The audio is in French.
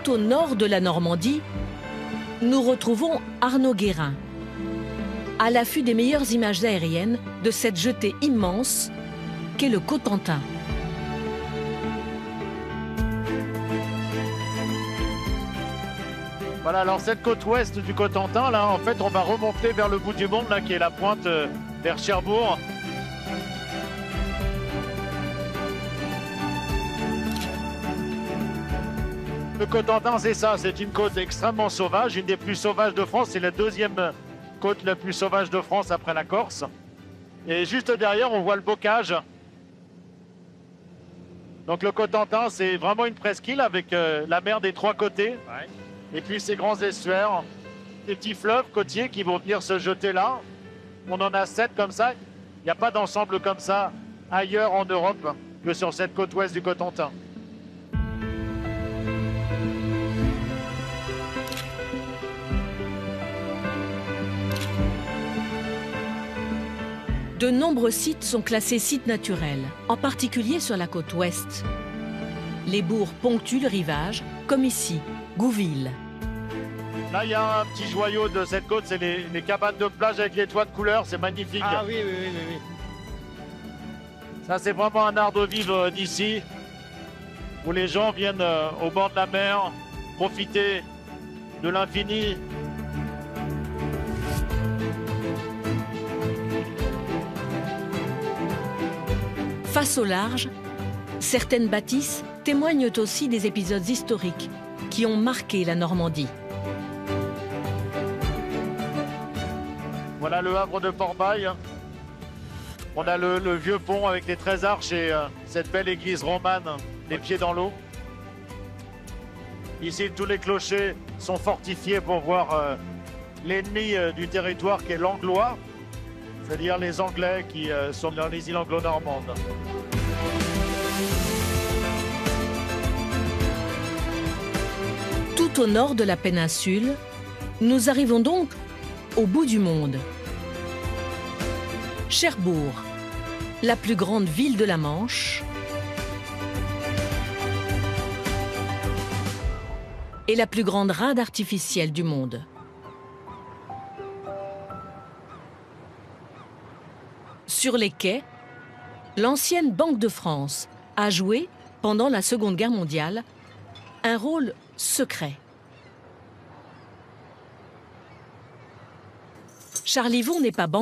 Tout au nord de la Normandie, nous retrouvons Arnaud Guérin, à l'affût des meilleures images aériennes de cette jetée immense qu'est le Cotentin. Voilà, alors cette côte ouest du Cotentin, là, en fait, on va remonter vers le bout du monde, là, qui est la pointe vers Cherbourg. Le Cotentin, c'est ça, c'est une côte extrêmement sauvage, une des plus sauvages de France. C'est la deuxième côte la plus sauvage de France après la Corse. Et juste derrière, on voit le Bocage. Donc le Cotentin, c'est vraiment une presqu'île avec la mer des trois côtés. Ouais. Et puis ces grands estuaires, des petits fleuves côtiers qui vont venir se jeter là. On en a 7 comme ça. Il n'y a pas d'ensemble comme ça ailleurs en Europe que sur cette côte ouest du Cotentin. De nombreux sites sont classés sites naturels, en particulier sur la côte ouest. Les bourgs ponctuent le rivage, comme ici, Gouville. Là, il y a un petit joyau de cette côte, c'est les cabanes de plage avec les toits de couleur, c'est magnifique. Ah oui. Ça, c'est vraiment un art de vivre d'ici, où les gens viennent au bord de la mer, profiter de l'infini. Face au large, certaines bâtisses témoignent aussi des épisodes historiques qui ont marqué la Normandie. Voilà le havre de Port-Bail. On a le vieux pont avec les 13 arches et cette belle église romane, les pieds dans l'eau. Ici, tous les clochers sont fortifiés pour voir l'ennemi du territoire qui est l'anglois, c'est-à-dire les Anglais qui sont dans les îles anglo-normandes. Tout au nord de la péninsule, nous arrivons donc au bout du monde. Cherbourg, la plus grande ville de la Manche et la plus grande rade artificielle du monde. Sur les quais, l'ancienne Banque de France a joué, pendant la Seconde Guerre mondiale, un rôle secret. Charles Yvon n'est pas banquier.